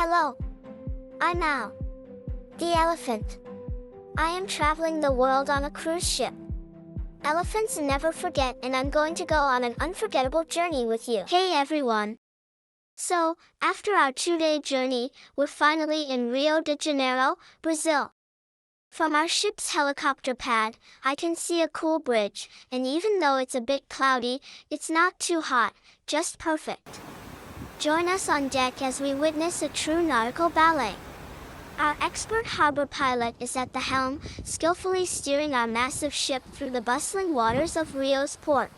Hello. I'm Al, the elephant. I am traveling the world on a cruise ship. Elephants never forget, and I'm going to go on an unforgettable journey with you. Hey everyone. So, after our 2-day journey, we're finally in Rio de Janeiro, Brazil. From our ship's helicopter pad, I can see a cool bridge, and even though it's a bit cloudy, it's not too hot, just perfect. Join us on deck as we witness a true nautical ballet. Our expert harbor pilot is at the helm, skillfully steering our massive ship through the bustling waters of Rio's port.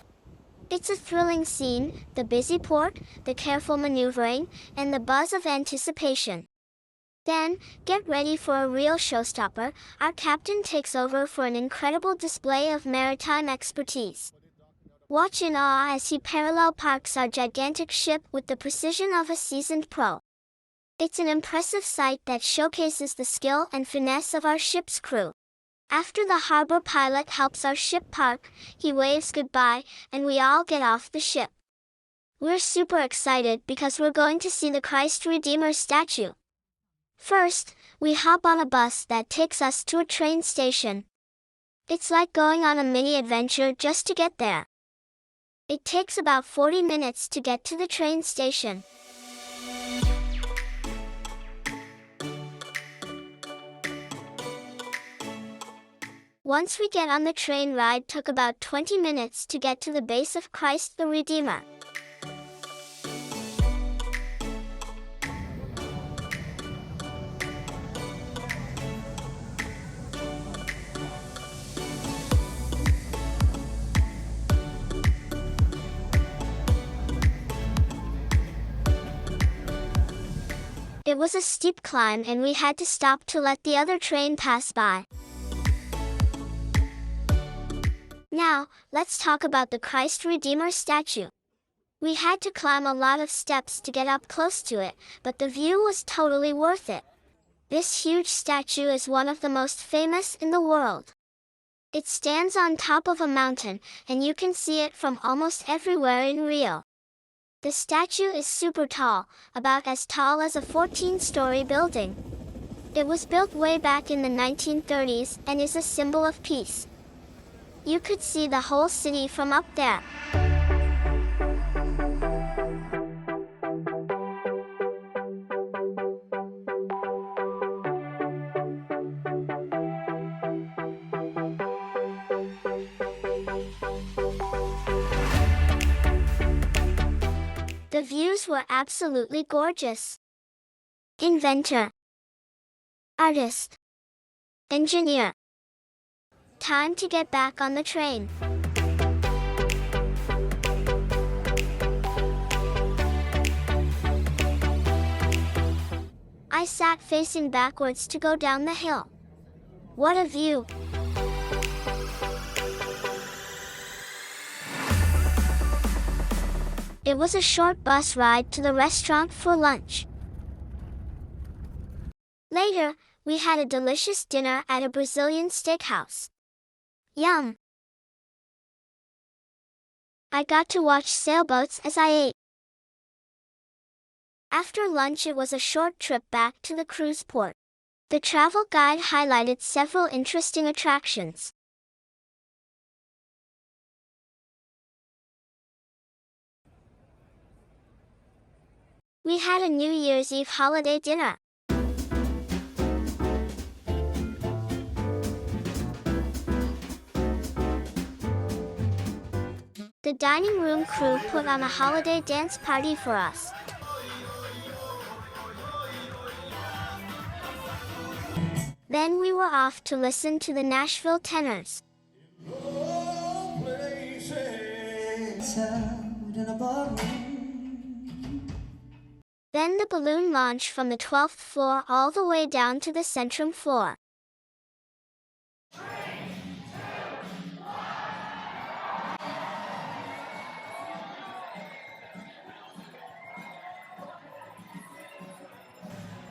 It's a thrilling scene, the busy port, the careful maneuvering, and the buzz of anticipation. Then, get ready for a real showstopper. Our captain takes over for an incredible display of maritime expertise. Watch in awe as he parallel parks our gigantic ship with the precision of a seasoned pro. It's an impressive sight that showcases the skill and finesse of our ship's crew. After the harbor pilot helps our ship park, he waves goodbye, and we all get off the ship. We're super excited because we're going to see the Christ Redeemer statue. First, we hop on a bus that takes us to a train station. It's like going on a mini adventure just to get there. It takes about 40 minutes to get to the train station. Once we get on the train, ride took about 20 minutes to get to the base of Christ the Redeemer. It was a steep climb and we had to stop to let the other train pass by. Now, let's talk about the Christ Redeemer statue. We had to climb a lot of steps to get up close to it, but the view was totally worth it. This huge statue is one of the most famous in the world. It stands on top of a mountain, and you can see it from almost everywhere in Rio. The statue is super tall, about as tall as a 14-story building. It was built way back in the 1930s and is a symbol of peace. You could see the whole city from up there. The views were absolutely gorgeous. Inventor, artist, engineer. Time to get back on the train. I sat facing backwards to go down the hill. What a view! It was a short bus ride to the restaurant for lunch. Later, we had a delicious dinner at a Brazilian steakhouse. Yum! I got to watch sailboats as I ate. After lunch, it was a short trip back to the cruise port. The travel guide highlighted several interesting attractions. We had a New Year's Eve holiday dinner. The dining room crew put on a holiday dance party for us. Then we were off to listen to the Nashville tenors. Then the balloon launch from the 12th floor all the way down to the Centrum floor.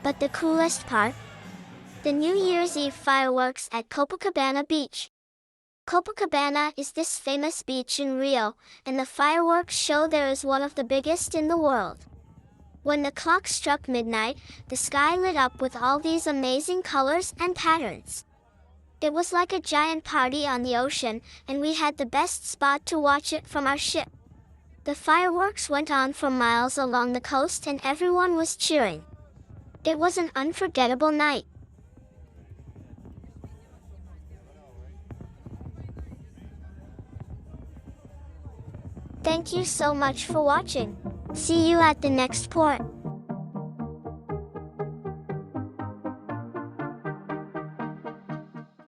But the coolest part? The New Year's Eve fireworks at Copacabana Beach. Copacabana is this famous beach in Rio, and the fireworks show there is one of the biggest in the world. When the clock struck midnight, the sky lit up with all these amazing colors and patterns. It was like a giant party on the ocean, and we had the best spot to watch it from our ship. The fireworks went on for miles along the coast and everyone was cheering. It was an unforgettable night. Thank you so much for watching. See you at the next port.